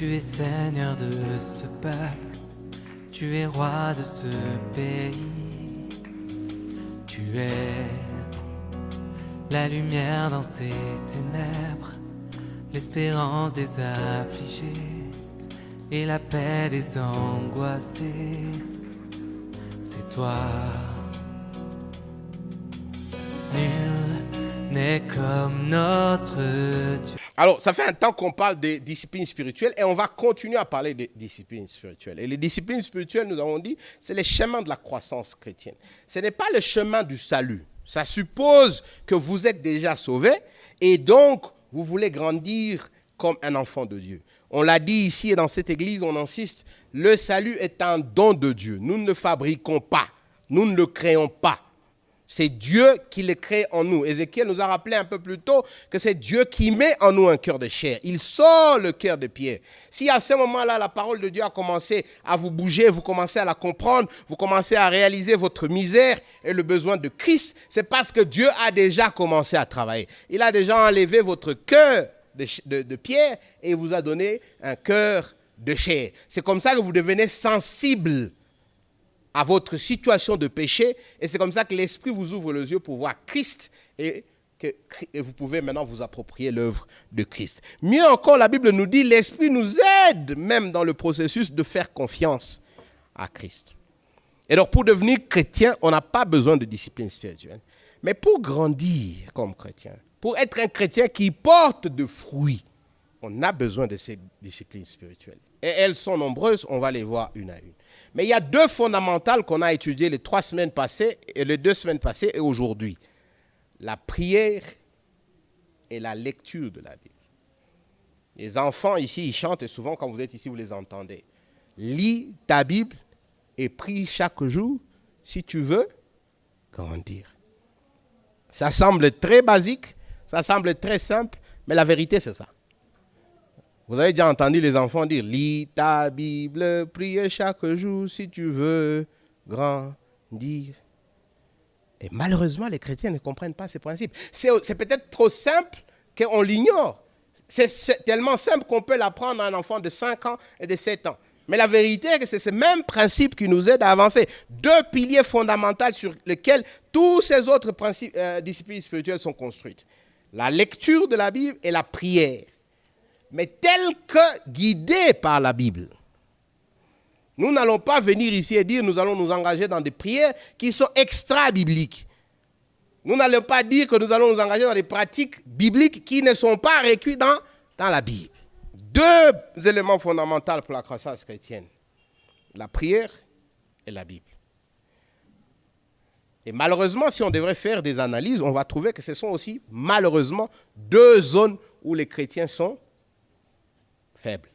Tu es Seigneur de ce peuple, tu es roi de ce pays. Tu es la lumière dans ces ténèbres, l'espérance des affligés et la paix des angoissés. C'est toi. Nul n'est comme notre Dieu. Alors, ça fait un temps qu'on parle des disciplines spirituelles et on va continuer à parler des disciplines spirituelles. Et les disciplines spirituelles, nous avons dit, c'est les chemins de la croissance chrétienne. Ce n'est pas le chemin du salut. Ça suppose que vous êtes déjà sauvé et donc vous voulez grandir comme un enfant de Dieu. On l'a dit ici et dans cette église, on insiste, le salut est un don de Dieu. Nous ne le fabriquons pas, nous ne le créons pas. C'est Dieu qui le crée en nous. Ézéchiel nous a rappelé un peu plus tôt que c'est Dieu qui met en nous un cœur de chair. Il sort le cœur de pierre. Si à ce moment-là, la parole de Dieu a commencé à vous bouger, vous commencez à la comprendre, vous commencez à réaliser votre misère et le besoin de Christ, c'est parce que Dieu a déjà commencé à travailler. Il a déjà enlevé votre cœur de pierre et vous a donné un cœur de chair. C'est comme ça que vous devenez sensible à votre situation de péché, et c'est comme ça que l'Esprit vous ouvre les yeux pour voir Christ, et vous pouvez maintenant vous approprier l'œuvre de Christ. Mieux encore, la Bible nous dit, l'Esprit nous aide même dans le processus de faire confiance à Christ. Et donc, pour devenir chrétien, on n'a pas besoin de discipline spirituelle. Mais pour grandir comme chrétien, pour être un chrétien qui porte de fruits, on a besoin de ces disciplines spirituelles. Et elles sont nombreuses, on va les voir une à une. Mais il y a deux fondamentales qu'on a étudiées les 3 semaines passées, et les 2 semaines passées et aujourd'hui. La prière et la lecture de la Bible. Les enfants ici, ils chantent et souvent quand vous êtes ici, vous les entendez. Lis ta Bible et prie chaque jour si tu veux grandir. Ça semble très basique, ça semble très simple, mais la vérité c'est ça. Vous avez déjà entendu les enfants dire « Lis ta Bible, prie chaque jour si tu veux grandir ». Et malheureusement, les chrétiens ne comprennent pas ces principes. C'est peut-être trop simple qu'on l'ignore. C'est tellement simple qu'on peut l'apprendre à un enfant de 5 ans et de 7 ans. Mais la vérité est que c'est ce même principe qui nous aide à avancer. 2 piliers fondamentaux sur lesquels tous ces autres disciplines spirituelles sont construites. La lecture de la Bible et la prière. Mais tel que guidés par la Bible. Nous n'allons pas venir ici et dire nous allons nous engager dans des prières qui sont extra-bibliques. Nous n'allons pas dire que nous allons nous engager dans des pratiques bibliques qui ne sont pas recueillies dans la Bible. 2 éléments fondamentaux pour la croissance chrétienne. La prière et la Bible. Et malheureusement, si on devrait faire des analyses, on va trouver que ce sont aussi malheureusement 2 zones où les chrétiens sont faible.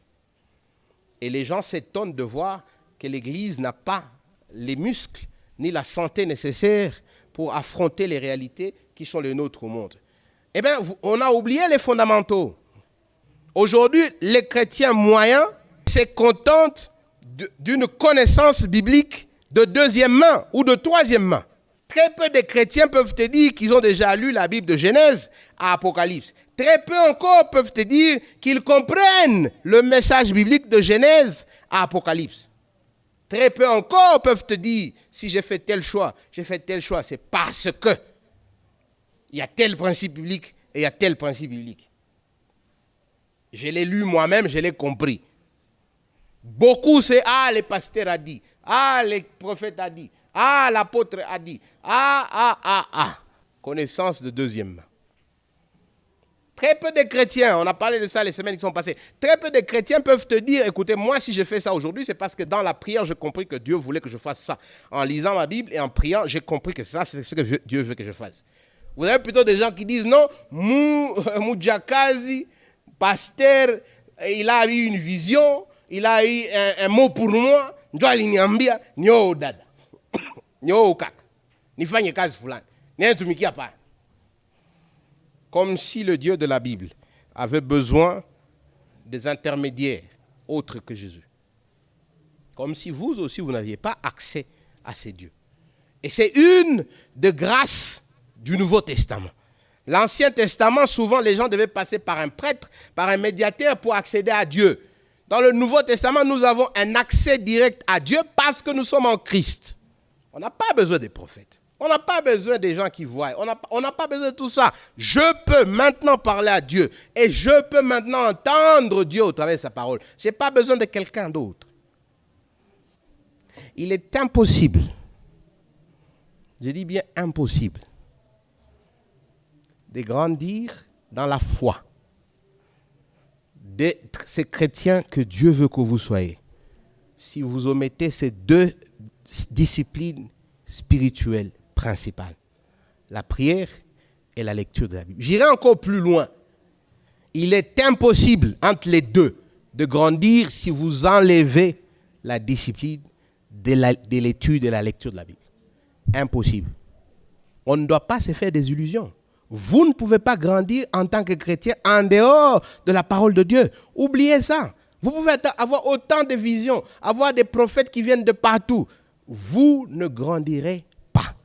Et les gens s'étonnent de voir que l'Église n'a pas les muscles ni la santé nécessaire pour affronter les réalités qui sont les nôtres au monde. Eh bien, on a oublié les fondamentaux. Aujourd'hui, les chrétiens moyens se contentent d'une connaissance biblique de 2e main ou de 3e main. Très peu de chrétiens peuvent te dire qu'ils ont déjà lu la Bible de Genèse à Apocalypse. Très peu encore peuvent te dire qu'ils comprennent le message biblique de Genèse à Apocalypse. Très peu encore peuvent te dire, si j'ai fait tel choix, c'est parce que il y a tel principe biblique et il y a tel principe biblique. Je l'ai lu moi-même, je l'ai compris. Beaucoup, c'est « Ah, le pasteur a dit »,« Ah, le prophète a dit »,« Ah, l'apôtre a dit »,« Ah. » Connaissance de 2e main. Très peu de chrétiens, on a parlé de ça les semaines qui sont passées, très peu de chrétiens peuvent te dire « Écoutez, moi, si je fais ça aujourd'hui, c'est parce que dans la prière, j'ai compris que Dieu voulait que je fasse ça. En lisant ma Bible et en priant, j'ai compris que ça, c'est ce que Dieu veut que je fasse. » Vous avez plutôt des gens qui disent « Non, Moudjakazi, pasteur, il a eu une vision, il a eu un mot pour moi, ndio aliniambia nyo dada nyo kaka nifanye kazi fulani niatumikia pa ». Comme si le Dieu de la Bible avait besoin des intermédiaires autres que Jésus. Comme si vous aussi, vous n'aviez pas accès à ces dieux. Et c'est une des grâces du Nouveau Testament. L'Ancien Testament, souvent, les gens devaient passer par un prêtre, par un médiateur pour accéder à Dieu. Dans le Nouveau Testament, nous avons un accès direct à Dieu parce que nous sommes en Christ. On n'a pas besoin des prophètes. On n'a pas besoin des gens qui voient. On n'a pas besoin de tout ça. Je peux maintenant parler à Dieu. Et je peux maintenant entendre Dieu au travers de sa parole. Je n'ai pas besoin de quelqu'un d'autre. Il est impossible, je dis bien impossible, de grandir dans la foi, d'être ces chrétiens que Dieu veut que vous soyez, si vous omettez ces deux disciplines spirituelles principales, la prière et la lecture de la Bible. J'irai encore plus loin. Il est impossible entre les deux de grandir si vous enlevez la discipline de l'étude et la lecture de la Bible. Impossible. On ne doit pas se faire des illusions. Vous ne pouvez pas grandir en tant que chrétien en dehors de la parole de Dieu. Oubliez ça. Vous pouvez avoir autant de visions, avoir des prophètes qui viennent de partout. Vous ne grandirez pas.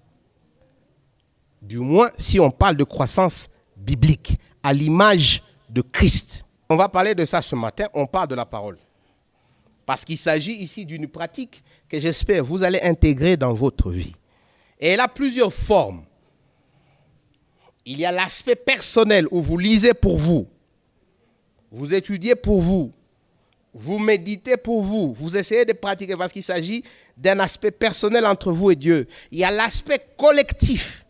Du moins, si on parle de croissance biblique, à l'image de Christ. On va parler de ça ce matin, on parle de la parole. Parce qu'il s'agit ici d'une pratique que j'espère vous allez intégrer dans votre vie. Et elle a plusieurs formes. Il y a l'aspect personnel où vous lisez pour vous, vous étudiez pour vous, vous méditez pour vous, vous essayez de pratiquer parce qu'il s'agit d'un aspect personnel entre vous et Dieu. Il y a l'aspect collectif.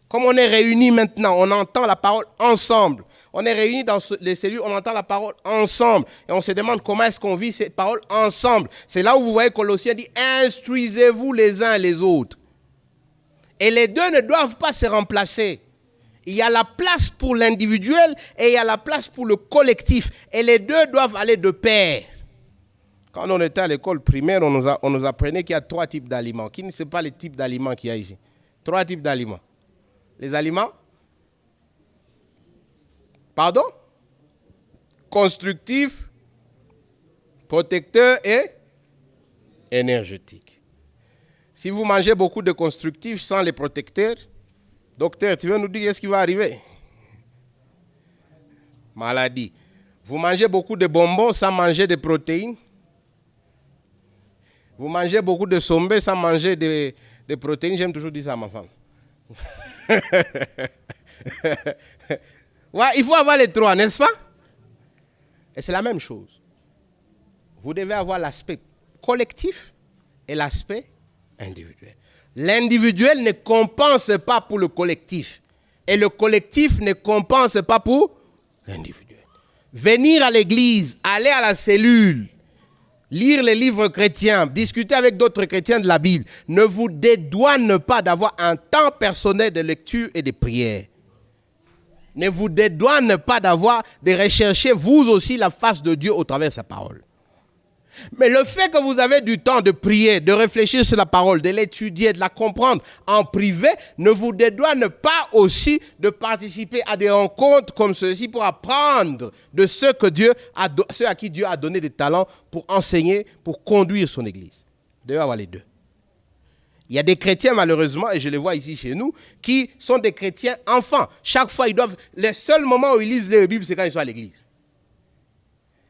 Comme on est réunis maintenant, on entend la parole ensemble. On est réunis dans les cellules, on entend la parole ensemble. Et on se demande comment est-ce qu'on vit cette parole ensemble. C'est là où vous voyez Colossiens dit « Instruisez-vous les uns les autres ». Et les deux ne doivent pas se remplacer. Il y a la place pour l'individuel et il y a la place pour le collectif. Et les deux doivent aller de pair. Quand on était à l'école primaire, on nous apprenait qu'il y a 3 types d'aliments. Qui ne sait pas les types d'aliments qu'il y a ici? 3 types d'aliments. Les aliments? Pardon? Constructifs, protecteurs et énergétiques. Si vous mangez beaucoup de constructifs sans les protecteurs, docteur, tu veux nous dire ce qui va arriver? Maladie. Vous mangez beaucoup de bonbons sans manger de protéines. Vous mangez beaucoup de sombé sans manger de protéines. J'aime toujours dire ça à ma femme. Ouais, il faut avoir les 3, n'est-ce pas? Et c'est la même chose. Vous devez avoir l'aspect collectif et l'aspect individuel. L'individuel ne compense pas pour le collectif. Et le collectif ne compense pas pour l'individuel. Venir à l'église, aller à la cellule, lire les livres chrétiens, discuter avec d'autres chrétiens de la Bible, ne vous dédouane pas d'avoir un temps personnel de lecture et de prière. Ne vous dédouane pas de rechercher vous aussi la face de Dieu au travers de sa parole. Mais le fait que vous avez du temps de prier, de réfléchir sur la parole, de l'étudier, de la comprendre en privé, ne vous dédouane pas aussi de participer à des rencontres comme ceci pour apprendre de ceux à qui Dieu a donné des talents pour enseigner, pour conduire son église. Vous devez avoir les deux. Il y a des chrétiens, malheureusement, et je les vois ici chez nous, qui sont des chrétiens enfants. Chaque fois, les seuls moments où ils lisent la Bible, c'est quand ils sont à l'église.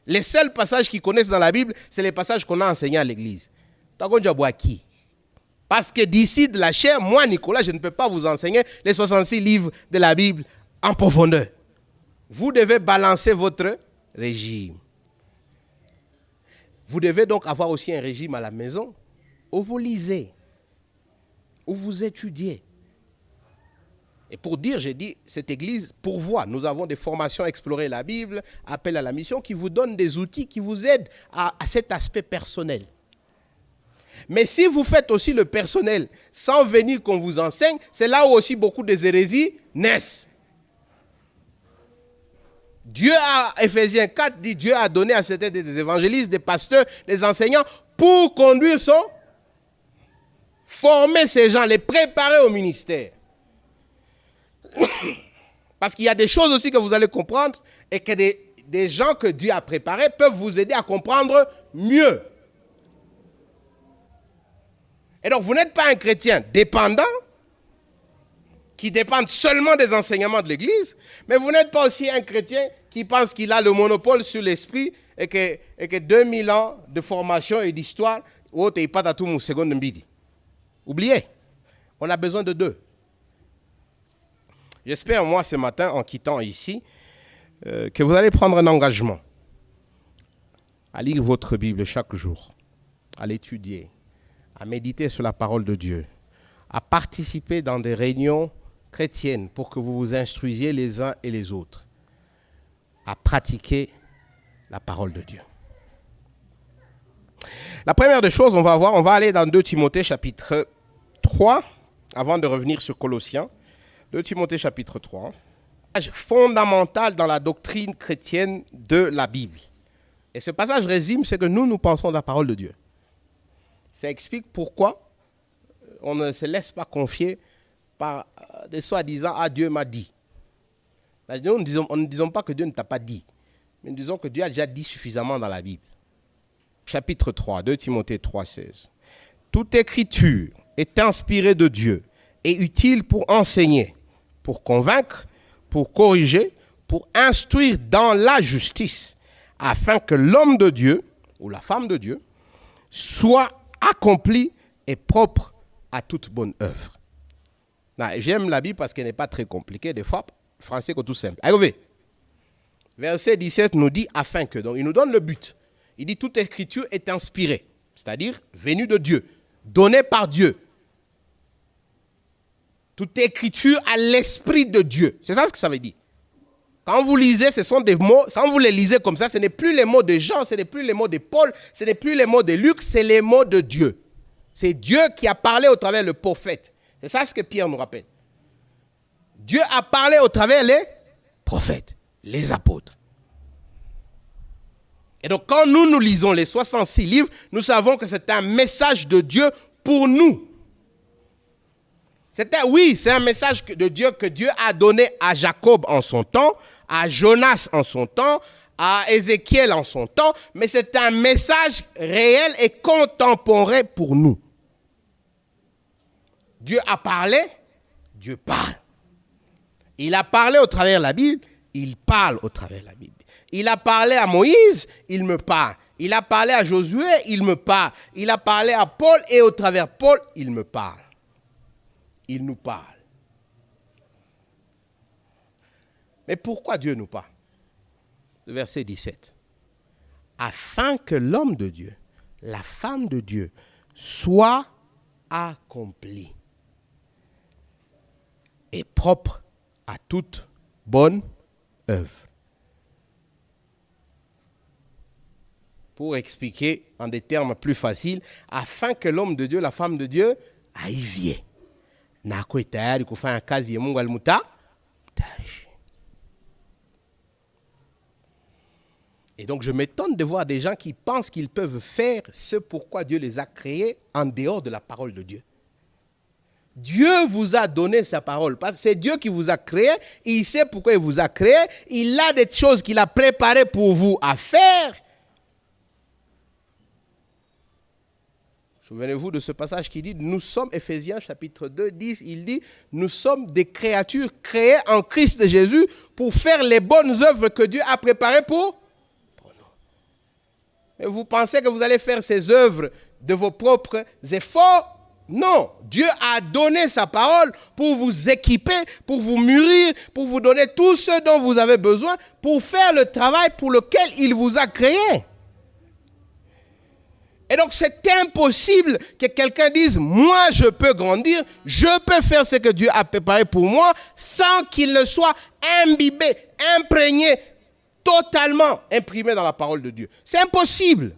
Les seuls passages qu'ils connaissent dans la Bible, c'est les passages qu'on a enseignés à l'église. Parce que d'ici de la chair, moi, Nicolas, je ne peux pas vous enseigner les 66 livres de la Bible en profondeur. Vous devez balancer votre régime. Vous devez donc avoir aussi un régime à la maison où vous lisez, où vous étudiez. Et pour dire, j'ai dit, cette église pourvoit. Nous avons des formations Explorer la Bible, Appel à la mission, qui vous donnent des outils qui vous aident à cet aspect personnel. Mais si vous faites aussi le personnel sans venir qu'on vous enseigne, c'est là où aussi beaucoup des hérésies naissent. Dieu a, Éphésiens 4 dit, Dieu a donné à certains des évangélistes, des pasteurs, des enseignants pour conduire former ces gens, les préparer au ministère. Parce qu'il y a des choses aussi que vous allez comprendre et que des gens que Dieu a préparés peuvent vous aider à comprendre mieux. Et donc, vous n'êtes pas un chrétien dépendant, qui dépend seulement des enseignements de l'Église, mais vous n'êtes pas aussi un chrétien qui pense qu'il a le monopole sur l'esprit et que 2000 ans de formation et d'histoire, autre et pas à tout mon second midi. Oubliez, on a besoin de deux. J'espère, moi, ce matin, en quittant ici, que vous allez prendre un engagement à lire votre Bible chaque jour, à l'étudier, à méditer sur la parole de Dieu, à participer dans des réunions chrétiennes pour que vous vous instruisiez les uns et les autres, à pratiquer la parole de Dieu. La première des choses, on va aller dans 2 Timothée chapitre 3, avant de revenir sur Colossiens. 2 Timothée chapitre 3, fondamental dans la doctrine chrétienne de la Bible. Et ce passage résume ce que nous pensons de la parole de Dieu. Ça explique pourquoi on ne se laisse pas confier par des soi-disant « Ah, Dieu m'a dit ». Nous ne disons pas que Dieu ne t'a pas dit, mais nous disons que Dieu a déjà dit suffisamment dans la Bible. Chapitre 3, 2 Timothée 3, 16. « Toute écriture est inspirée de Dieu et utile pour enseigner, pour convaincre, pour corriger, pour instruire dans la justice, afin que l'homme de Dieu ou la femme de Dieu soit accompli et propre à toute bonne œuvre. » J'aime la Bible parce qu'elle n'est pas très compliquée, des fois, français que tout simple. Allez, verset 17 nous dit afin que, donc il nous donne le but. Il dit toute écriture est inspirée, c'est-à-dire venue de Dieu, donnée par Dieu. Toute écriture a l'esprit de Dieu. C'est ça ce que ça veut dire. Quand vous lisez, ce sont des mots, quand vous les lisez comme ça, ce n'est plus les mots de Jean, ce n'est plus les mots de Paul, ce n'est plus les mots de Luc, c'est les mots de Dieu. C'est Dieu qui a parlé au travers le prophète. C'est ça ce que Pierre nous rappelle. Dieu a parlé au travers les prophètes, les apôtres. Et donc quand nous lisons les 66 livres, nous savons que c'est un message de Dieu pour nous. C'est un message de Dieu que Dieu a donné à Jacob en son temps, à Jonas en son temps, à Ézéchiel en son temps, mais c'est un message réel et contemporain pour nous. Dieu a parlé, Dieu parle. Il a parlé au travers de la Bible, il parle au travers de la Bible. Il a parlé à Moïse, il me parle. Il a parlé à Josué, il me parle. Il a parlé à Paul et au travers de Paul, il me parle. Il nous parle. Mais pourquoi Dieu nous parle? Verset 17. Afin que l'homme de Dieu, la femme de Dieu, soit accompli et propre à toute bonne œuvre. Pour expliquer en des termes plus faciles, afin que l'homme de Dieu, la femme de Dieu, aivie. Nako tayari kufanya kazi ya Mungu alimutayarisha. Et donc je m'étonne de voir des gens qui pensent qu'ils peuvent faire ce pourquoi Dieu les a créés en dehors de la parole de Dieu. Dieu vous a donné sa parole. Parce que c'est Dieu qui vous a créé. Il sait pourquoi il vous a créé. Il a des choses qu'il a préparées pour vous à faire. Souvenez-vous de ce passage qui dit, nous sommes, Éphésiens chapitre 2, 10, il dit, nous sommes des créatures créées en Christ Jésus pour faire les bonnes œuvres que Dieu a préparées pour nous. Et vous pensez que vous allez faire ces œuvres de vos propres efforts? Non, Dieu a donné sa parole pour vous équiper, pour vous mûrir, pour vous donner tout ce dont vous avez besoin pour faire le travail pour lequel il vous a créé. Et donc c'est impossible que quelqu'un dise, moi je peux grandir, je peux faire ce que Dieu a préparé pour moi sans qu'il ne soit imbibé, imprégné, totalement imprimé dans la parole de Dieu. C'est impossible.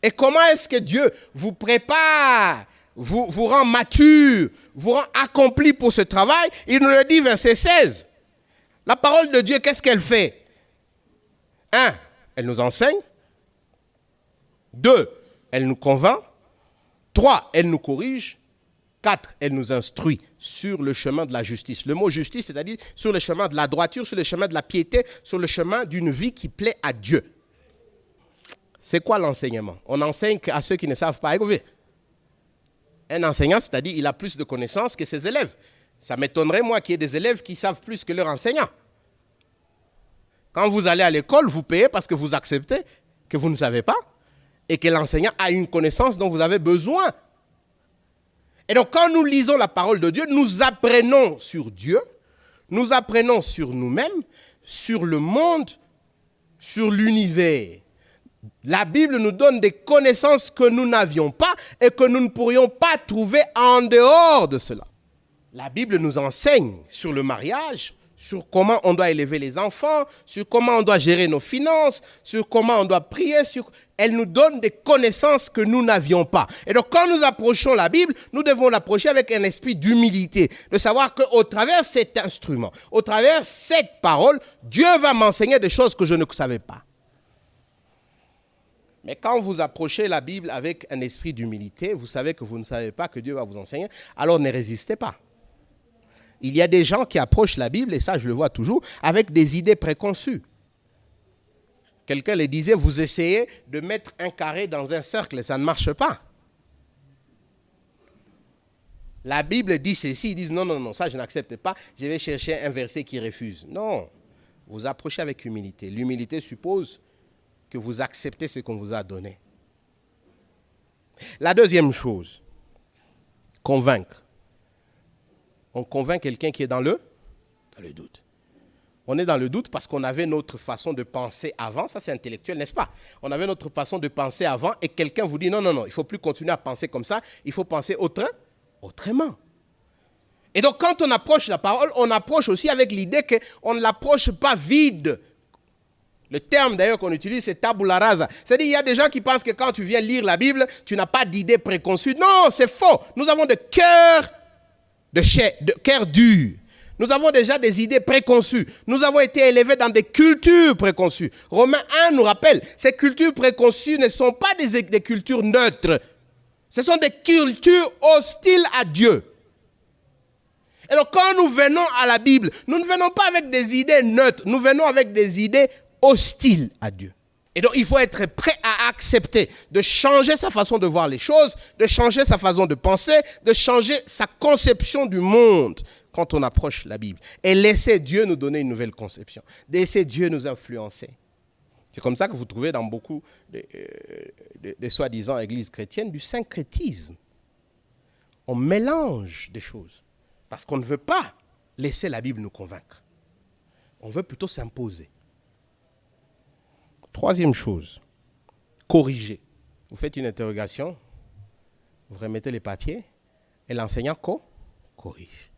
Et comment est-ce que Dieu vous prépare, vous rend mature, vous rend accompli pour ce travail? Il nous le dit, verset 16. La parole de Dieu, qu'est-ce qu'elle fait? 1, elle nous enseigne. 2, elle nous convainc. 3, elle nous corrige. 4, elle nous instruit sur le chemin de la justice. Le mot justice, c'est-à-dire sur le chemin de la droiture, sur le chemin de la piété, sur le chemin d'une vie qui plaît à Dieu. C'est quoi l'enseignement? On enseigne à ceux qui ne savent pas élever. Un enseignant, c'est-à-dire il a plus de connaissances que ses élèves. Ça m'étonnerait, moi, qu'il y ait des élèves qui savent plus que leurs enseignants. Quand vous allez à l'école, vous payez parce que vous acceptez que vous ne savez pas et que l'enseignant a une connaissance dont vous avez besoin. Et donc, quand nous lisons la parole de Dieu, nous apprenons sur Dieu, nous apprenons sur nous-mêmes, sur le monde, sur l'univers. La Bible nous donne des connaissances que nous n'avions pas et que nous ne pourrions pas trouver en dehors de cela. La Bible nous enseigne sur le mariage, sur comment on doit élever les enfants, sur comment on doit gérer nos finances, sur comment on doit prier. Elle nous donne des connaissances que nous n'avions pas. Et donc, quand nous approchons la Bible, nous devons l'approcher avec un esprit d'humilité, de savoir qu'au travers cet instrument, au travers cette parole, Dieu va m'enseigner des choses que je ne savais pas. Mais quand vous approchez la Bible avec un esprit d'humilité, vous savez que vous ne savez pas que Dieu va vous enseigner, alors ne résistez pas. Il y a des gens qui approchent la Bible, et ça je le vois toujours, avec des idées préconçues. Quelqu'un le disait, vous essayez de mettre un carré dans un cercle, ça ne marche pas. La Bible dit ceci, ils disent non, ça je n'accepte pas, je vais chercher un verset qui refuse. Non, vous approchez avec humilité. L'humilité suppose que vous acceptez ce qu'on vous a donné. La deuxième chose, convaincre. On convainc quelqu'un qui est dans le doute. On est dans le doute parce qu'on avait notre façon de penser avant, ça c'est intellectuel, n'est-ce pas? On avait notre façon de penser avant et quelqu'un vous dit non, il ne faut plus continuer à penser comme ça, il faut penser autrement. Et donc quand on approche la parole, on approche aussi avec l'idée qu'on ne l'approche pas vide. Le terme d'ailleurs qu'on utilise, c'est tabula rasa. C'est-à-dire qu'il y a des gens qui pensent que quand tu viens lire la Bible, tu n'as pas d'idées préconçues. Non, c'est faux. Nous avons de cœur dur. Nous avons déjà des idées préconçues. Nous avons été élevés dans des cultures préconçues. Romains 1 nous rappelle, ces cultures préconçues ne sont pas des cultures neutres. Ce sont des cultures hostiles à Dieu. Et donc quand nous venons à la Bible, nous ne venons pas avec des idées neutres, nous venons avec des idées hostile à Dieu. Et donc, il faut être prêt à accepter de changer sa façon de voir les choses, de changer sa façon de penser, de changer sa conception du monde quand on approche la Bible. Et laisser Dieu nous donner une nouvelle conception. Laisser Dieu nous influencer. C'est comme ça que vous trouvez dans beaucoup de soi-disant églises chrétiennes du syncrétisme. On mélange des choses parce qu'on ne veut pas laisser la Bible nous convaincre. On veut plutôt s'imposer. Troisième chose, corriger. Vous faites une interrogation, vous remettez les papiers et l'enseignant corrige.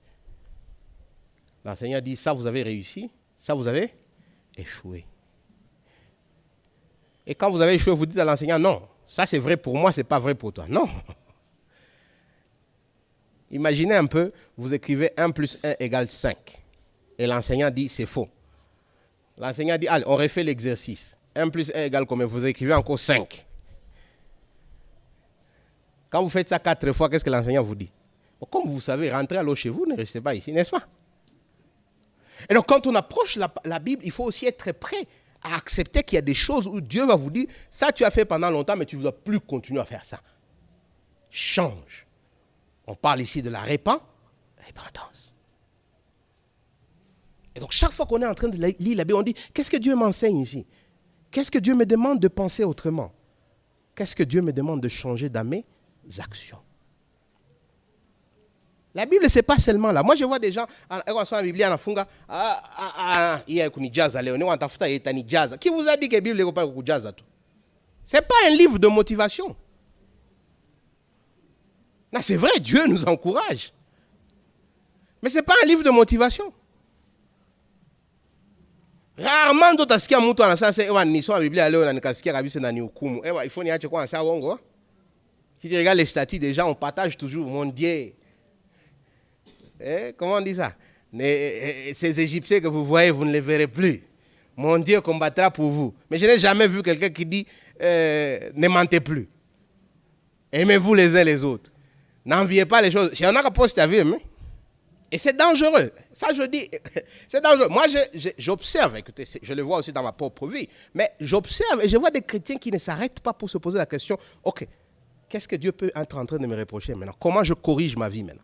L'enseignant dit, ça vous avez réussi, ça vous avez échoué. Et quand vous avez échoué, vous dites à l'enseignant, non, ça c'est vrai pour moi, ce n'est pas vrai pour toi. Non. Imaginez un peu, vous écrivez 1 plus 1 égale 5. Et l'enseignant dit, c'est faux. L'enseignant dit, allez, on refait l'exercice. 1 plus 1 égale combien? Vous écrivez encore 5. Quand vous faites ça 4 fois, qu'est-ce que l'enseignant vous dit? Comme vous savez, rentrez alors chez vous, ne restez pas ici, n'est-ce pas? Et donc, quand on approche la Bible, il faut aussi être prêt à accepter qu'il y a des choses où Dieu va vous dire, ça tu as fait pendant longtemps, mais tu ne dois plus continuer à faire ça. Change. On parle ici de la repentance. Et donc, chaque fois qu'on est en train de lire la Bible, on dit, qu'est-ce que Dieu m'enseigne ici? Qu'est-ce que Dieu me demande de penser autrement? Qu'est-ce que Dieu me demande de changer dans mes actions? La Bible, ce n'est pas seulement là. Moi, je vois des gens, la Bible, qui vous a dit que la Bible n'est pas jazz? Ce n'est pas un livre de motivation. Non, c'est vrai, Dieu nous encourage. Mais ce n'est pas un livre de motivation. Rarement tutasikia mtu anasema ewa nisoma Biblia leo na nikasikia kabisa na nihukumu. Ewa il faut niache kwa ça wongo. Si tu regardes les statuts des gens, on partage toujours mon Dieu. Comment on dit ça? Ces Égyptiens que vous voyez, vous ne les verrez plus. Mon Dieu combattra pour vous. Mais je n'ai jamais vu quelqu'un qui dit ne mentez plus. Aimez-vous les uns les autres. N'enviez pas les choses. Si on a qu'à poster à vivre, et c'est dangereux. Ça, je dis, c'est dangereux. Moi, j'observe, écoutez, je le vois aussi dans ma propre vie, mais j'observe et je vois des chrétiens qui ne s'arrêtent pas pour se poser la question, ok, qu'est-ce que Dieu peut être en train de me reprocher maintenant? Comment je corrige ma vie maintenant?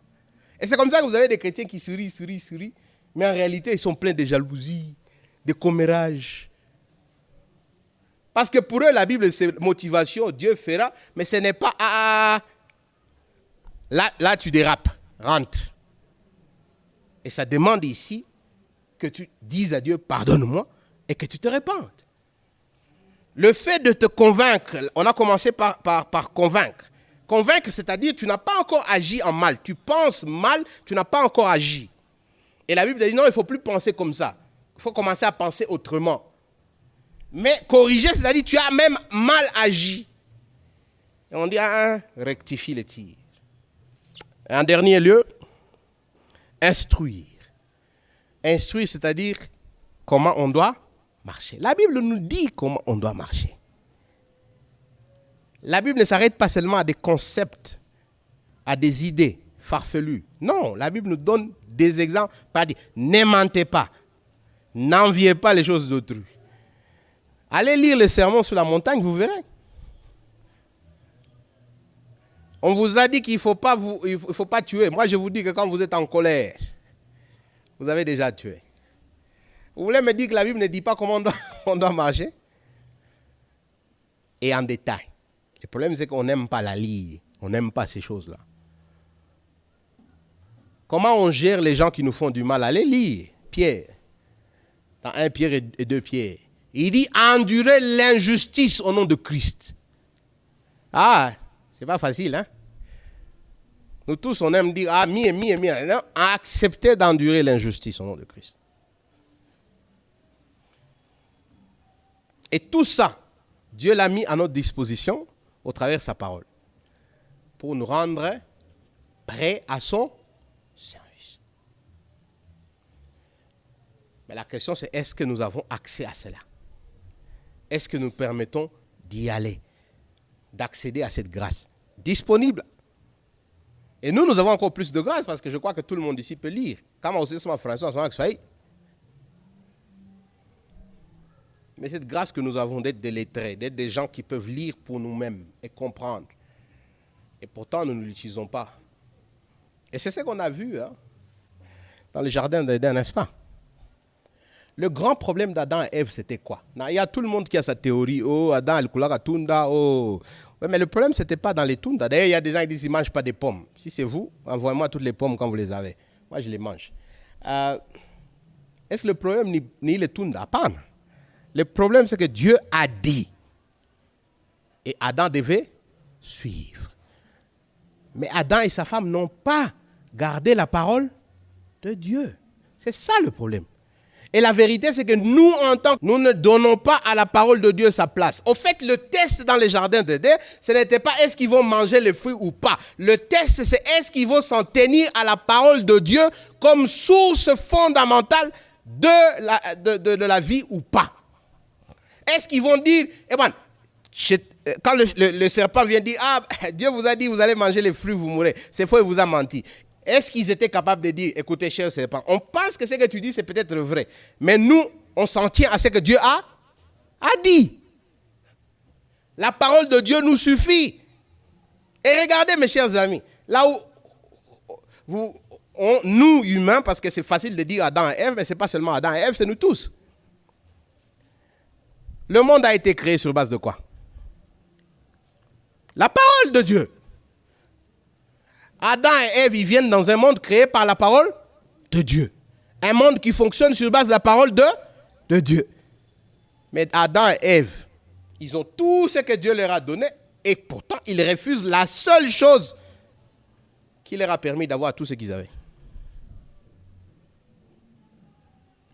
Et c'est comme ça que vous avez des chrétiens qui sourient, mais en réalité, ils sont pleins de jalousie, de commérage. Parce que pour eux, la Bible, c'est motivation, Dieu fera, mais ce n'est pas là, tu dérapes, rentre. Et ça demande ici que tu dises à Dieu, pardonne-moi, et que tu te répandes. Le fait de te convaincre, on a commencé par convaincre. Convaincre, c'est-à-dire tu n'as pas encore agi en mal. Tu penses mal, tu n'as pas encore agi. Et la Bible dit non, il ne faut plus penser comme ça. Il faut commencer à penser autrement. Mais corriger, c'est-à-dire tu as même mal agi. Et on dit, rectifie les tirs. Et en dernier lieu, instruire. Instruire, c'est-à-dire comment on doit marcher. La Bible nous dit comment on doit marcher. La Bible ne s'arrête pas seulement à des concepts, à des idées farfelues. Non, la Bible nous donne des exemples. Pas dire, ne mentez pas, n'enviez pas les choses d'autrui. Allez lire le sermon sur la montagne, vous verrez. On vous a dit qu'il ne faut pas tuer. Moi, je vous dis que quand vous êtes en colère, vous avez déjà tué. Vous voulez me dire que la Bible ne dit pas comment on doit marcher? Et en détail. Le problème, c'est qu'on n'aime pas la lire. On n'aime pas ces choses-là. Comment on gère les gens qui nous font du mal? Allez lire Pierre. Dans 1 Pierre et 2 Pierre. Il dit endurer l'injustice au nom de Christ. Ah, c'est pas facile, hein? Nous tous, on aime dire, non, accepter d'endurer l'injustice au nom de Christ. Et tout ça, Dieu l'a mis à notre disposition au travers de sa parole pour nous rendre prêts à son service. Mais la question, c'est est-ce que nous avons accès à cela? Est-ce que nous permettons d'y aller, d'accéder à cette grâce disponible? Et nous avons encore plus de grâce parce que je crois que tout le monde ici peut lire. Comme aussi sur ma français, en ce moment, mais cette grâce que nous avons d'être des lettrés, d'être des gens qui peuvent lire pour nous-mêmes et comprendre. Et pourtant, nous ne l'utilisons pas. Et c'est ce qu'on a vu dans le jardin d'Éden, n'est-ce pas? Le grand problème d'Adam et Ève, c'était quoi? Il y a tout le monde qui a sa théorie. Oh, Adam, il coulera tunda. Oh. Ouais, mais le problème, ce n'était pas dans les tunda. D'ailleurs, il y a des gens qui disent qu'ils ne mangent pas des pommes. Si c'est vous, envoyez-moi toutes les pommes quand vous les avez. Moi, je les mange. Est-ce que le problème n'est les tunda? Pas. Le problème, c'est que Dieu a dit. Et Adam devait suivre. Mais Adam et sa femme n'ont pas gardé la parole de Dieu. C'est ça le problème. Et la vérité, c'est que nous, en tant que nous ne donnons pas à la parole de Dieu sa place. Au fait, le test dans les jardins d'Éden, ce n'était pas est-ce qu'ils vont manger les fruits ou pas. Le test, c'est est-ce qu'ils vont s'en tenir à la parole de Dieu comme source fondamentale de la vie ou pas. Est-ce qu'ils vont dire, quand le serpent vient dire, Dieu vous a dit, vous allez manger les fruits, vous mourrez. C'est faux, il vous a menti. Est-ce qu'ils étaient capables de dire, écoutez, cher serpent, on pense que ce que tu dis, c'est peut-être vrai. Mais nous, on s'en tient à ce que Dieu a dit. La parole de Dieu nous suffit. Et regardez, mes chers amis, là où nous, humains, parce que c'est facile de dire Adam et Ève, mais ce n'est pas seulement Adam et Ève, c'est nous tous. Le monde a été créé sur base de quoi? La parole de Dieu. Adam et Ève, ils viennent dans un monde créé par la parole de Dieu. Un monde qui fonctionne sur base de la parole de Dieu. Mais Adam et Ève, ils ont tout ce que Dieu leur a donné et pourtant, ils refusent la seule chose qui leur a permis d'avoir tout ce qu'ils avaient.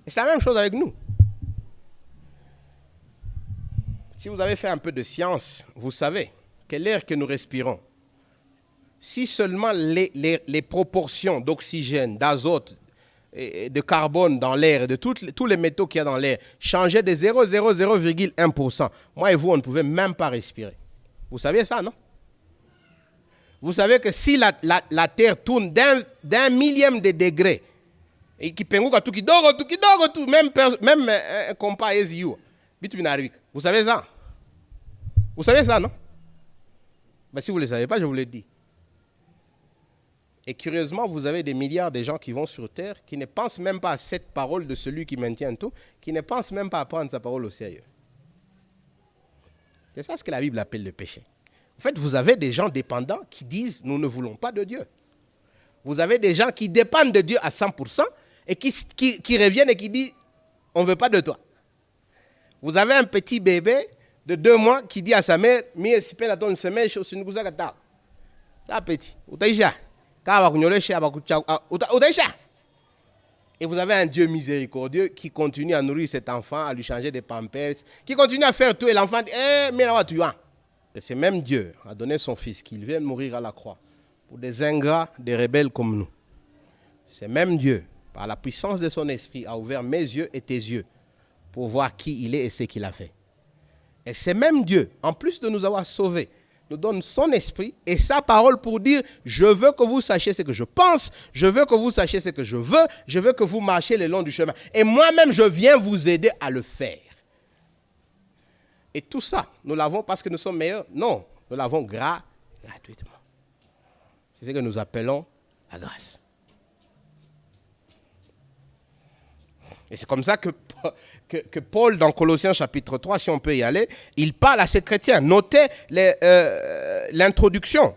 Et c'est la même chose avec nous. Si vous avez fait un peu de science, vous savez que l'air que nous respirons, si seulement les proportions d'oxygène, d'azote, de carbone dans l'air et de tous les métaux qu'il y a dans l'air changeaient de 0,001%, moi et vous, on ne pouvait même pas respirer. Vous saviez ça, non? Vous savez que si la Terre tourne d'un millième de degré, et qui penguka tout même compas you, vous savez ça? Vous savez ça, non? Ben, si vous ne le savez pas, je vous le dis. Et curieusement, vous avez des milliards de gens qui vont sur terre, qui ne pensent même pas à cette parole de celui qui maintient tout, qui ne pensent même pas à prendre sa parole au sérieux. C'est ça ce que la Bible appelle le péché. En fait, vous avez des gens dépendants qui disent « nous ne voulons pas de Dieu ». Vous avez des gens qui dépendent de Dieu à 100% et qui reviennent et qui disent « on ne veut pas de toi ». Vous avez un petit bébé de 2 mois qui dit à sa mère « mi espère à ton semaine, je suis une gousa gata ». Ça petit, utaisha. Et vous avez un Dieu miséricordieux qui continue à nourrir cet enfant, à lui changer des pampers, qui continue à faire tout et l'enfant dit « eh, mais là, tu as ». Et ce même Dieu a donné son fils qu'il vienne mourir à la croix pour des ingrats, des rebelles comme nous. Ce même Dieu, par la puissance de son esprit, a ouvert mes yeux et tes yeux pour voir qui il est et ce qu'il a fait. Et ce même Dieu, en plus de nous avoir sauvés, nous donne son esprit et sa parole pour dire « je veux que vous sachiez ce que je pense, je veux que vous sachiez ce que je veux que vous marchiez le long du chemin. Et moi-même, je viens vous aider à le faire. » Et tout ça, nous l'avons parce que nous sommes meilleurs? Non, nous l'avons gratuitement. C'est ce que nous appelons la grâce. Et c'est comme ça que Paul, dans Colossiens chapitre 3, si on peut y aller, il parle à ces chrétiens. Notez l'introduction.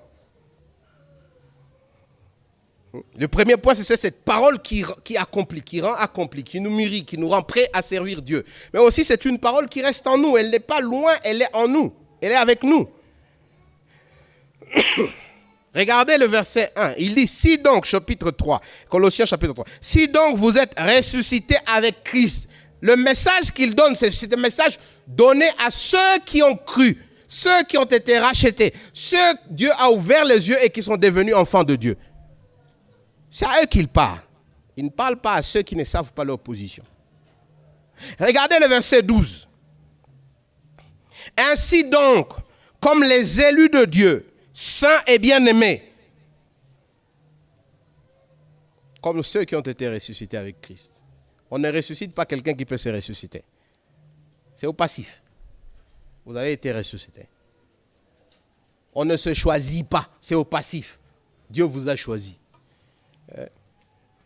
Le premier point, c'est cette parole qui accomplit, qui rend accompli, qui nous mûrit, qui nous rend prêts à servir Dieu. Mais aussi, c'est une parole qui reste en nous. Elle n'est pas loin, elle est en nous. Elle est avec nous. Regardez le verset 1. Il dit, si donc, chapitre 3, Colossiens chapitre 3, si donc vous êtes ressuscités avec Christ, le message qu'il donne, c'est un message donné à ceux qui ont cru, ceux qui ont été rachetés, ceux que Dieu a ouvert les yeux et qui sont devenus enfants de Dieu. C'est à eux qu'il parle. Il ne parle pas à ceux qui ne savent pas leur position. Regardez le verset 12. Ainsi donc, comme les élus de Dieu, saints et bien-aimés, comme ceux qui ont été ressuscités avec Christ. On ne ressuscite pas quelqu'un qui peut se ressusciter. C'est au passif. Vous avez été ressuscité. On ne se choisit pas, c'est au passif. Dieu vous a choisi.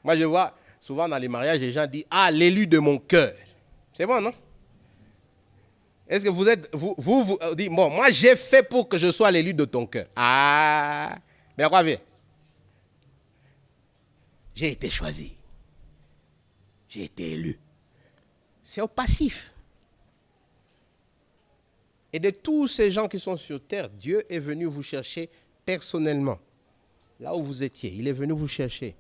Moi, je vois souvent dans les mariages, les gens disent « Ah, l'élu de mon cœur ». C'est bon, non? Est-ce que vous êtes... Vous dites « Bon, moi, j'ai fait pour que je sois l'élu de ton cœur ». Ah, mais à quoi vient? J'ai été choisi. J'ai été élu. C'est au passif. Et de tous ces gens qui sont sur terre, Dieu est venu vous chercher personnellement. Là où vous étiez, il est venu vous chercher.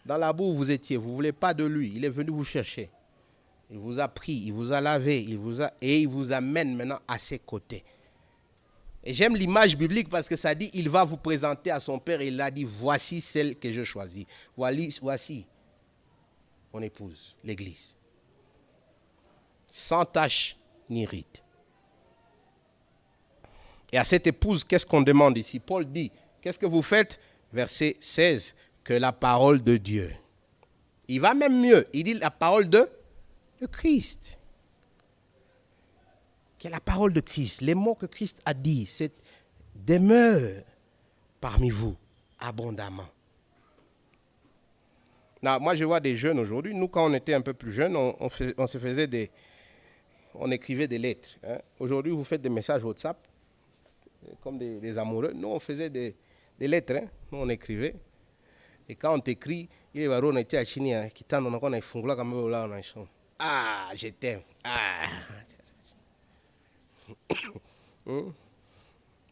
Dans la boue où vous étiez, vous ne voulez pas de lui, il est venu vous chercher. Il vous a pris, il vous a lavé, et il vous amène maintenant à ses côtés. Et j'aime l'image biblique parce que ça dit, il va vous présenter à son père et il a dit, voici celle que je choisis. Voici mon épouse, l'église. Sans tache ni ride. Et à cette épouse, qu'est-ce qu'on demande ici? Paul dit, qu'est-ce que vous faites? Verset 16, que la parole de Dieu. Il va même mieux, il dit la parole de Christ. Que la parole de Christ, les mots que Christ a dit, c'est demeure parmi vous abondamment. Non, moi, je vois des jeunes aujourd'hui. Nous, quand on était un peu plus jeunes, on écrivait des lettres. Hein. Aujourd'hui, vous faites des messages WhatsApp, comme des amoureux. Nous, on faisait des lettres. Hein. Nous, on écrivait. Et quand on t'écrit, ah, je t'aime. Ah.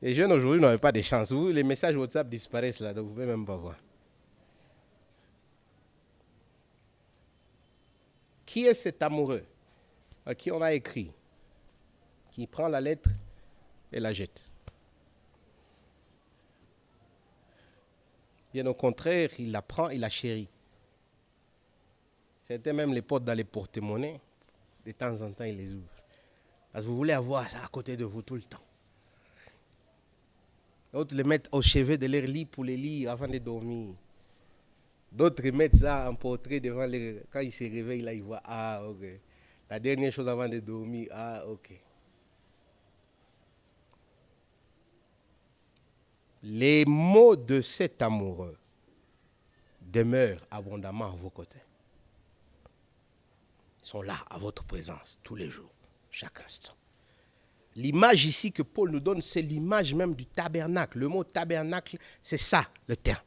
Les jeunes aujourd'hui n'avaient pas de chance. Vous, les messages WhatsApp disparaissent là, donc vous ne pouvez même pas voir. Qui est cet amoureux à qui on a écrit, qui prend la lettre et la jette? Bien au contraire, il la prend, il la chérit. Certains même les portent dans les porte-monnaies. De temps en temps, il les ouvre. Parce que vous voulez avoir ça à côté de vous tout le temps. D'autres les mettent au chevet de leur lit pour les lire avant de dormir. D'autres mettent ça en portrait devant les... Quand ils se réveillent, là, ils voient, ah, ok. La dernière chose avant de dormir, ah, ok. Les mots de cet amoureux demeurent abondamment à vos côtés. Ils sont là, à votre présence, tous les jours, chaque instant. L'image ici que Paul nous donne, c'est l'image même du tabernacle. Le mot tabernacle, c'est ça, le terme.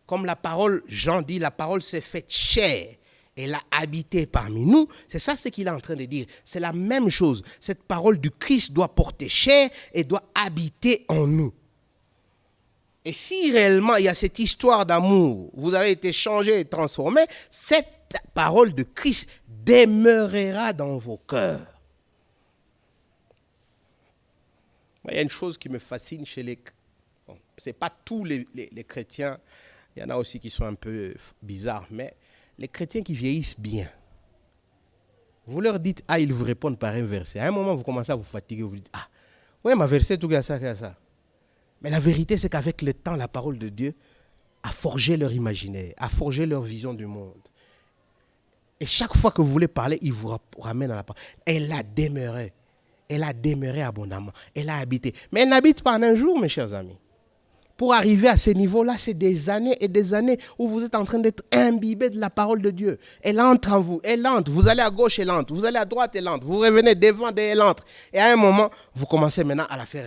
Comme la parole, Jean dit, la parole s'est faite chair. Elle a habité parmi nous. C'est ça ce qu'il est en train de dire. C'est la même chose. Cette parole du Christ doit porter chair et doit habiter en nous. Et si réellement il y a cette histoire d'amour, vous avez été changé et transformé, cette parole de Christ demeurera dans vos cœurs. Il y a une chose qui me fascine chez les... Bon, ce n'est pas tous les chrétiens, il y en a aussi qui sont un peu bizarres, mais les chrétiens qui vieillissent bien, vous leur dites, ah, ils vous répondent par un verset. À un moment, vous commencez à vous fatiguer, vous dites, ah, ouais, ma verset, tout ça. Mais la vérité, c'est qu'avec le temps, la parole de Dieu a forgé leur imaginaire, a forgé leur vision du monde. Et chaque fois que vous voulez parler, il vous ramène à la parole. Elle a demeuré. Elle a demeuré abondamment. Elle a habité. Mais elle n'habite pas en un jour, mes chers amis. Pour arriver à ce niveau-là, c'est des années et des années où vous êtes en train d'être imbibé de la parole de Dieu. Elle entre en vous, elle entre. Vous allez à gauche, elle entre. Vous allez à droite, elle entre. Vous revenez devant, elle entre. Et à un moment, vous commencez maintenant à la faire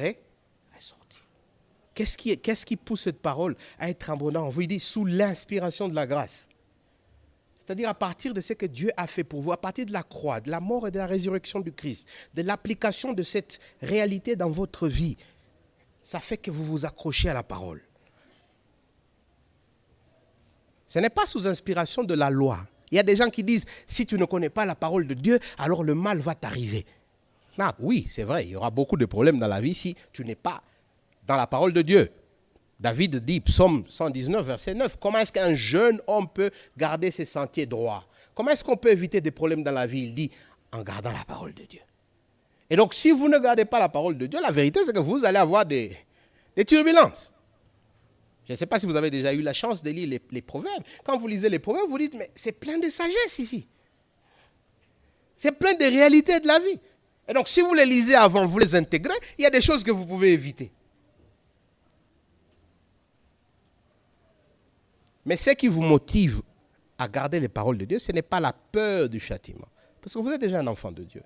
ressortir. Qu'est-ce qui pousse cette parole à être abondante? On vous dit sous l'inspiration de la grâce. C'est-à-dire à partir de ce que Dieu a fait pour vous, à partir de la croix, de la mort et de la résurrection du Christ, de l'application de cette réalité dans votre vie, ça fait que vous vous accrochez à la parole. Ce n'est pas sous inspiration de la loi. Il y a des gens qui disent, si tu ne connais pas la parole de Dieu, alors le mal va t'arriver. Non, oui, c'est vrai, il y aura beaucoup de problèmes dans la vie si tu n'es pas dans la parole de Dieu. David dit, psaume 119, verset 9, comment est-ce qu'un jeune homme peut garder ses sentiers droits? Comment est-ce qu'on peut éviter des problèmes dans la vie? Il dit, en gardant la parole de Dieu. Et donc, si vous ne gardez pas la parole de Dieu, la vérité, c'est que vous allez avoir des turbulences. Je ne sais pas si vous avez déjà eu la chance de lire les proverbes. Quand vous lisez les proverbes, vous dites, mais c'est plein de sagesse ici. C'est plein de réalités de la vie. Et donc, si vous les lisez avant, vous les intégrez, il y a des choses que vous pouvez éviter. Mais ce qui vous motive à garder les paroles de Dieu, ce n'est pas la peur du châtiment. Parce que vous êtes déjà un enfant de Dieu.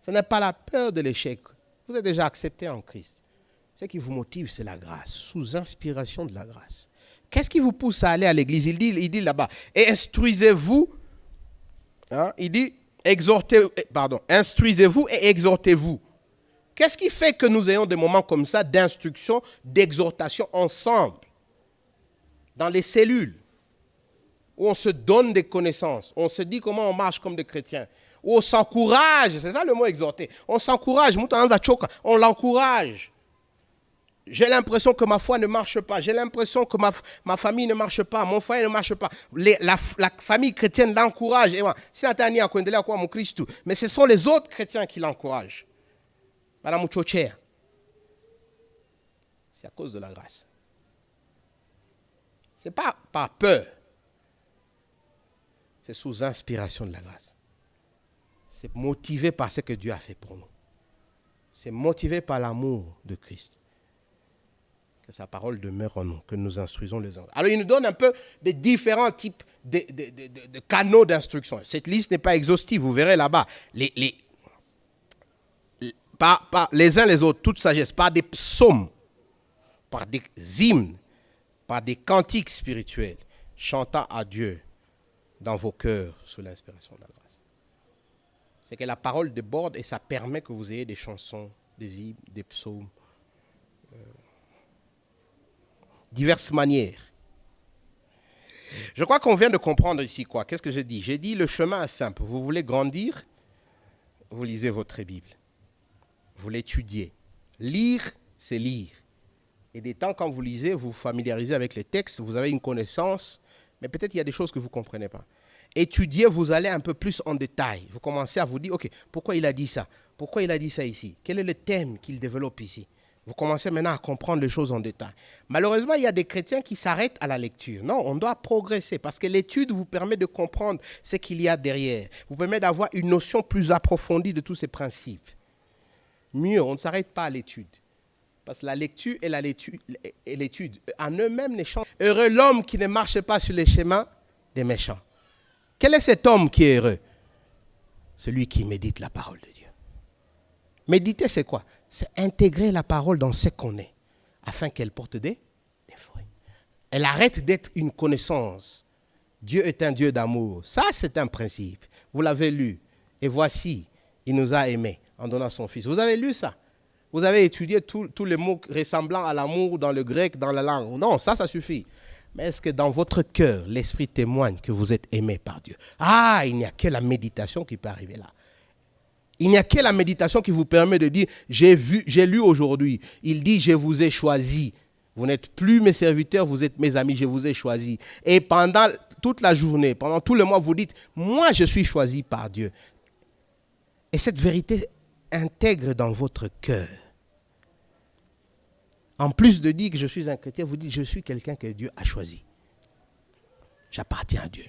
Ce n'est pas la peur de l'échec. Vous êtes déjà accepté en Christ. Ce qui vous motive, c'est la grâce, sous inspiration de la grâce. Qu'est-ce qui vous pousse à aller à l'église? Il dit là-bas, et instruisez-vous, il dit, instruisez-vous et exhortez-vous. Qu'est-ce qui fait que nous ayons des moments comme ça d'instruction, d'exhortation ensemble, dans les cellules, où on se donne des connaissances, on se dit comment on marche comme des chrétiens, où on s'encourage, c'est ça le mot exhorter, on s'encourage, on l'encourage. J'ai l'impression que ma foi ne marche pas, j'ai l'impression que ma famille ne marche pas, mon foyer ne marche pas. La famille chrétienne l'encourage. Mais ce sont les autres chrétiens qui l'encouragent. C'est à cause de la grâce. Ce n'est pas par peur. C'est sous inspiration de la grâce. C'est motivé par ce que Dieu a fait pour nous. C'est motivé par l'amour de Christ. Que sa parole demeure en nous, que nous instruisons les uns. Alors il nous donne un peu des différents types de canaux d'instruction. Cette liste n'est pas exhaustive, vous verrez là-bas. Par les uns les autres, toute sagesse, par des psaumes, par des hymnes, par des cantiques spirituels, chantant à Dieu dans vos cœurs sous l'inspiration de la grâce. C'est que la parole déborde et ça permet que vous ayez des chansons, des hymnes, des psaumes, diverses manières. Je crois qu'on vient de comprendre ici quoi. Qu'est-ce que j'ai dit? J'ai dit le chemin est simple. Vous voulez grandir, vous lisez votre Bible. Vous l'étudiez. Lire, c'est lire. Et des temps, quand vous lisez, vous vous familiarisez avec les textes, vous avez une connaissance, mais peut-être qu'il y a des choses que vous ne comprenez pas. Étudier, vous allez un peu plus en détail. Vous commencez à vous dire, ok, pourquoi il a dit ça? Pourquoi il a dit ça ici? Quel est le thème qu'il développe ici? Vous commencez maintenant à comprendre les choses en détail. Malheureusement, il y a des chrétiens qui s'arrêtent à la lecture. Non, on doit progresser parce que l'étude vous permet de comprendre ce qu'il y a derrière. Vous permet d'avoir une notion plus approfondie de tous ces principes. Mieux, on ne s'arrête pas à l'étude. Parce que la lecture et l'étude en eux-mêmes ne changent. Heureux l'homme qui ne marche pas sur les chemins des méchants. Quel est cet homme qui est heureux? Celui qui médite la parole de Dieu. Méditer, c'est quoi? C'est intégrer la parole dans ce qu'on est, afin qu'elle porte des fruits. Elle arrête d'être une connaissance. Dieu est un Dieu d'amour. Ça, c'est un principe. Vous l'avez lu. Et voici, il nous a aimés en donnant son Fils. Vous avez lu ça? Vous avez étudié tous les mots ressemblant à l'amour dans le grec, dans la langue. Non, ça suffit. Mais est-ce que dans votre cœur, l'Esprit témoigne que vous êtes aimé par Dieu? Ah, il n'y a que la méditation qui peut arriver là. Il n'y a que la méditation qui vous permet de dire, j'ai lu aujourd'hui. Il dit, je vous ai choisi. Vous n'êtes plus mes serviteurs, vous êtes mes amis, je vous ai choisi. Et pendant toute la journée, pendant tout le mois, vous dites, moi je suis choisi par Dieu. Et cette vérité intègre dans votre cœur. En plus de dire que je suis un chrétien, vous dites, je suis quelqu'un que Dieu a choisi. J'appartiens à Dieu.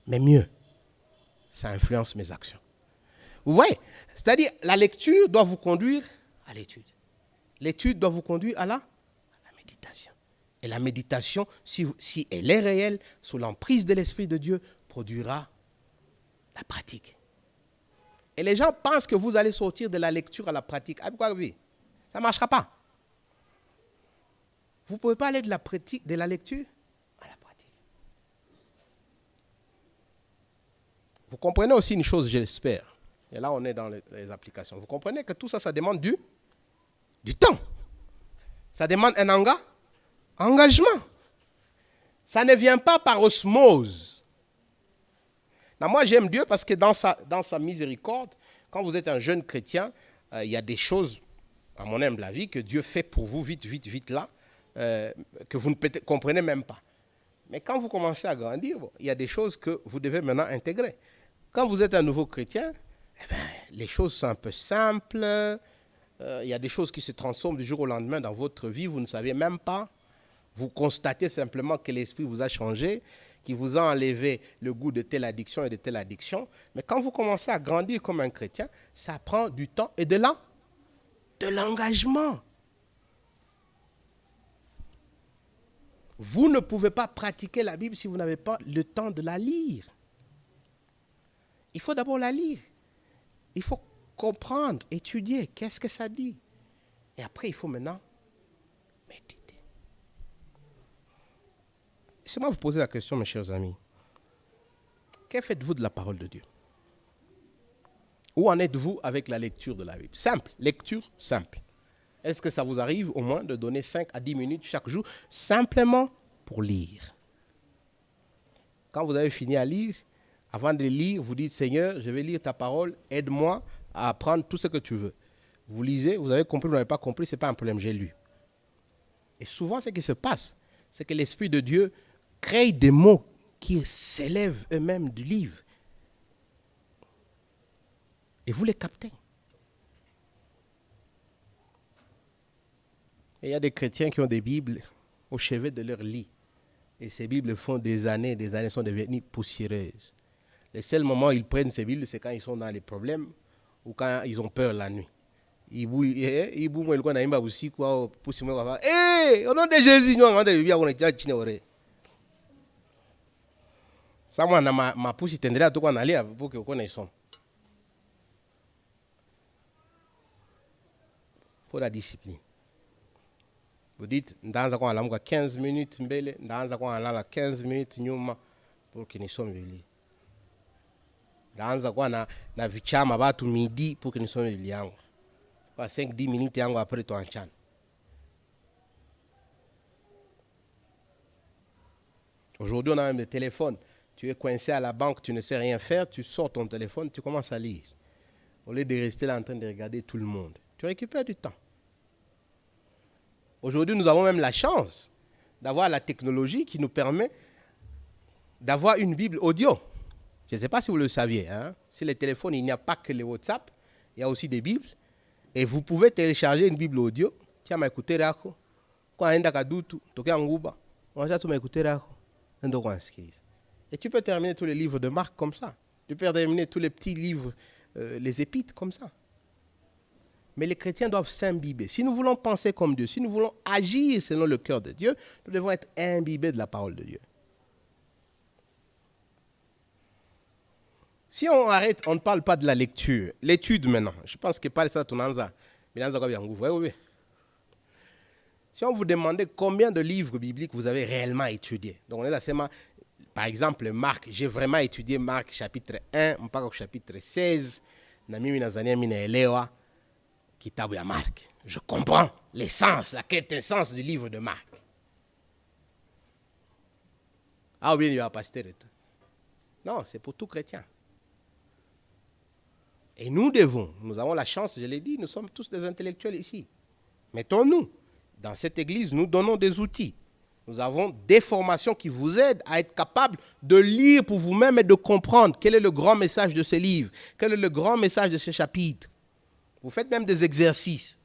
Mais mieux, ça influence mes actions. Vous voyez? C'est-à-dire, la lecture doit vous conduire à l'étude. L'étude doit vous conduire à la méditation. Et la méditation, si elle est réelle, sous l'emprise de l'Esprit de Dieu, produira la pratique. Et les gens pensent que vous allez sortir de la lecture à la pratique. Ça ne marchera pas. Vous ne pouvez pas aller de la lecture à la pratique. Vous comprenez aussi une chose, j'espère. Et là, on est dans les applications. Vous comprenez que tout ça, ça demande du temps. Ça demande un engagement. Ça ne vient pas par osmose. Là, moi, j'aime Dieu parce que dans sa miséricorde, quand vous êtes un jeune chrétien, il y a des choses, à mon humble avis, que Dieu fait pour vous vite là, que vous ne comprenez même pas. Mais quand vous commencez à grandir, il y a des choses que vous devez maintenant intégrer. Quand vous êtes un nouveau chrétien, les choses sont un peu simples. Il y a des choses qui se transforment du jour au lendemain dans votre vie, vous ne savez même pas. Vous constatez simplement que l'esprit vous a changé, qu'il vous a enlevé le goût de telle addiction et de telle addiction. Mais quand vous commencez à grandir comme un chrétien, ça prend du temps et de l'engagement. Vous ne pouvez pas pratiquer la Bible si vous n'avez pas le temps de la lire. Il faut d'abord la lire. Il faut comprendre, étudier, qu'est-ce que ça dit. Et après, il faut maintenant méditer. Laissez-moi vous poser la question, mes chers amis. Que faites-vous de la parole de Dieu? Où en êtes-vous avec la lecture de la Bible? Simple, lecture simple. Est-ce que ça vous arrive au moins de donner 5 à 10 minutes chaque jour simplement pour lire? Quand vous avez fini à lire, avant de lire, vous dites, Seigneur, je vais lire ta parole, aide-moi à apprendre tout ce que tu veux. Vous lisez, vous avez compris, vous n'avez pas compris, ce n'est pas un problème, j'ai lu. Et souvent, ce qui se passe, c'est que l'Esprit de Dieu crée des mots qui s'élèvent eux-mêmes du livre. Et vous les captez. Et il y a des chrétiens qui ont des Bibles au chevet de leur lit. Et ces Bibles font des années, sont devenues poussiéreuses. Les seuls moments où ils prennent ces Bibles, c'est quand ils sont dans les problèmes ou quand ils ont peur la nuit. Au nom de Jésus, nous avons des Bibles. Ça, moi, ma pousse tendrait à tout qu'on allait pour que vous connaissiez. Il faut la discipline. Vous dites, dans un 15 minutes, dans un 15 minutes, pour que nous sommes bibliques. Dans un vichama, batu midi, pour que nous sommes bibliques. 5-10 minutes après ton chan. Aujourd'hui, on a même des téléphones. Tu es coincé à la banque, tu ne sais rien faire, tu sors ton téléphone, tu commences à lire. Au lieu de rester là en train de regarder tout le monde. Tu récupères du temps. Aujourd'hui, nous avons même la chance d'avoir la technologie qui nous permet d'avoir une Bible audio. Je ne sais pas si vous le saviez. Sur les téléphones, il n'y a pas que les WhatsApp, il y a aussi des Bibles. Et vous pouvez télécharger une Bible audio. Tiens, m'écouter rako. Quand on a kadutu, toke anguba. On va tout m'écouter rako. Et tu peux terminer tous les livres de Marc comme ça. Tu peux terminer tous les petits livres, les épîtres comme ça. Mais les chrétiens doivent s'imbiber. Si nous voulons penser comme Dieu, si nous voulons agir selon le cœur de Dieu, nous devons être imbibés de la parole de Dieu. Si on arrête, on ne parle pas de la lecture. L'étude maintenant. Je pense que pas ça tout le monde. Si on vous demandait combien de livres bibliques vous avez réellement étudiés. Donc on est là, par exemple, Marc, j'ai vraiment étudié Marc chapitre 1, mpaka chapitre 16. Na mimi nazania mimi naelewa kitabu ya Marc. Je comprends l'essence, la quintessence du livre de Marc. Ah oui, il y a un pasteur et tout. Non, c'est pour tout chrétien. Et nous avons la chance, je l'ai dit, nous sommes tous des intellectuels ici. Mettons-nous, dans cette église, nous donnons des outils. Nous avons des formations qui vous aident à être capables de lire pour vous-même et de comprendre quel est le grand message de ce livre, quel est le grand message de ce chapitre. Vous faites même des exercices.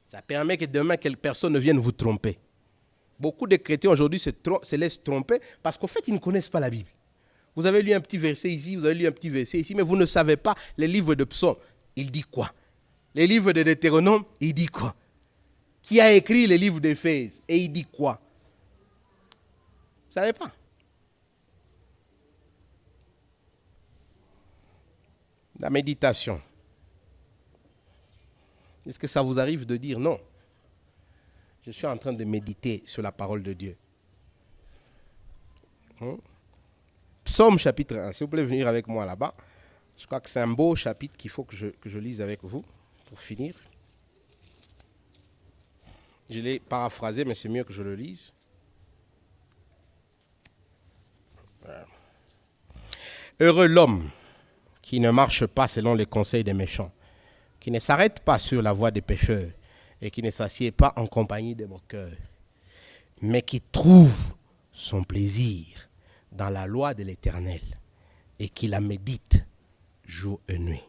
Ça permet que demain, quelle personne ne vienne vous tromper. Beaucoup de chrétiens aujourd'hui se laissent tromper parce qu'en fait, ils ne connaissent pas la Bible. Vous avez lu un petit verset ici, vous avez lu un petit verset ici, mais vous ne savez pas les livres de Psaumes. Il dit quoi? Les livres de Deutéronome, il dit quoi? Qui a écrit les livres d'Éphèse? Et il dit quoi? Vous ne savez pas. La méditation. Est-ce que ça vous arrive de dire non? Je suis en train de méditer sur la parole de Dieu. Psaume chapitre 1. Si vous voulez venir avec moi là-bas, je crois que c'est un beau chapitre qu'il faut que je lise avec vous pour finir. Je l'ai paraphrasé, mais c'est mieux que je le lise. Heureux l'homme qui ne marche pas selon les conseils des méchants, qui ne s'arrête pas sur la voie des pécheurs et qui ne s'assied pas en compagnie des moqueurs, mais qui trouve son plaisir dans la loi de l'Éternel et qui la médite jour et nuit.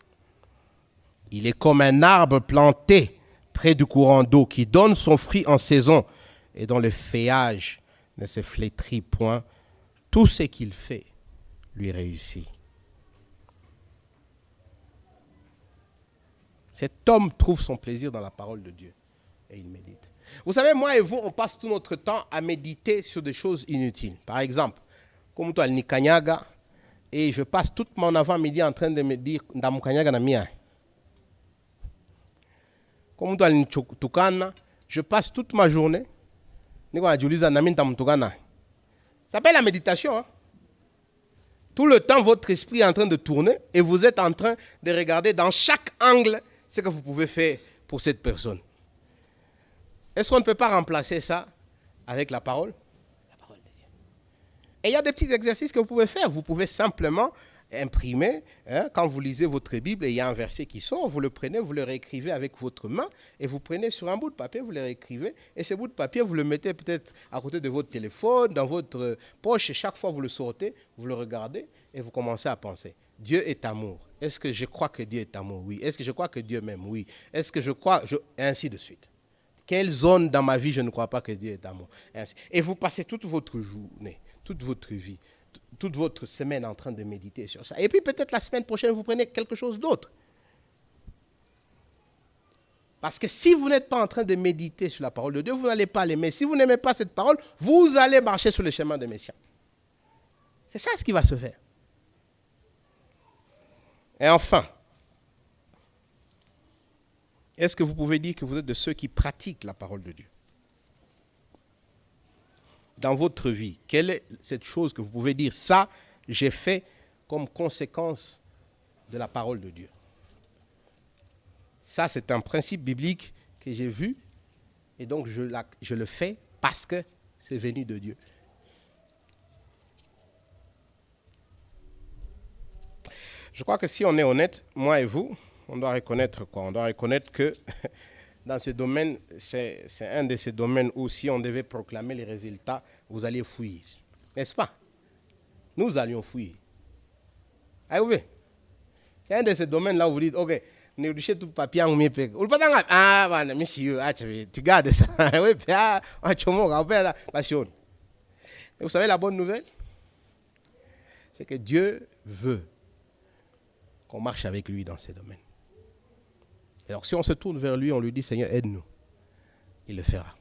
Il est comme un arbre planté près du courant d'eau qui donne son fruit en saison et dont le feuillage ne se flétrit point. Tout ce qu'il fait lui réussit. Cet homme trouve son plaisir dans la parole de Dieu et il médite. Vous savez, moi et vous, on passe tout notre temps à méditer sur des choses inutiles. Par exemple, comme toi, le Nikanyaga, et je passe tout mon avant-midi en train de me dire Ndamukanyaga na mia. Comme toi, le Tukana, je passe toute ma journée. Ça s'appelle la méditation. Hein? Tout le temps, votre esprit est en train de tourner et vous êtes en train de regarder dans chaque angle ce que vous pouvez faire pour cette personne. Est-ce qu'on ne peut pas remplacer ça avec la parole? La parole de Dieu. Et il y a des petits exercices que vous pouvez faire. Vous pouvez simplement imprimer, quand vous lisez votre Bible et il y a un verset qui sort, vous le prenez, vous le réécrivez avec votre main et vous prenez sur un bout de papier, vous le réécrivez et ce bout de papier, vous le mettez peut-être à côté de votre téléphone, dans votre poche et chaque fois vous le sortez, vous le regardez et vous commencez à penser. Dieu est amour. Est-ce que je crois que Dieu est amour? Oui. Est-ce que je crois que Dieu m'aime? Oui. Est-ce que je crois... Et ainsi de suite. Quelle zone dans ma vie je ne crois pas que Dieu est amour? Et vous passez toute votre journée, toute votre vie, toute votre semaine en train de méditer sur ça. Et puis peut-être la semaine prochaine, vous prenez quelque chose d'autre. Parce que si vous n'êtes pas en train de méditer sur la parole de Dieu, vous n'allez pas l'aimer. Si vous n'aimez pas cette parole, vous allez marcher sur le chemin des Messiens. C'est ça ce qui va se faire. Et enfin, est-ce que vous pouvez dire que vous êtes de ceux qui pratiquent la parole de Dieu? Dans votre vie, quelle est cette chose que vous pouvez dire, ça, j'ai fait comme conséquence de la parole de Dieu? Ça, c'est un principe biblique que j'ai vu et donc je le fais parce que c'est venu de Dieu. Je crois que si on est honnête, moi et vous, on doit reconnaître quoi? On doit reconnaître que dans ces domaines, c'est un de ces domaines où si on devait proclamer les résultats, vous alliez fuir. N'est-ce pas? Nous allions fuir. Ah oui. C'est un de ces domaines-là où vous dites, ok, négocier tout papier en mieux. Ah, voilà, monsieur, tu gardes ça. Oui, et vous savez la bonne nouvelle? C'est que Dieu veut qu'on marche avec lui dans ces domaines. Et donc si on se tourne vers lui, on lui dit, Seigneur, aide-nous, il le fera.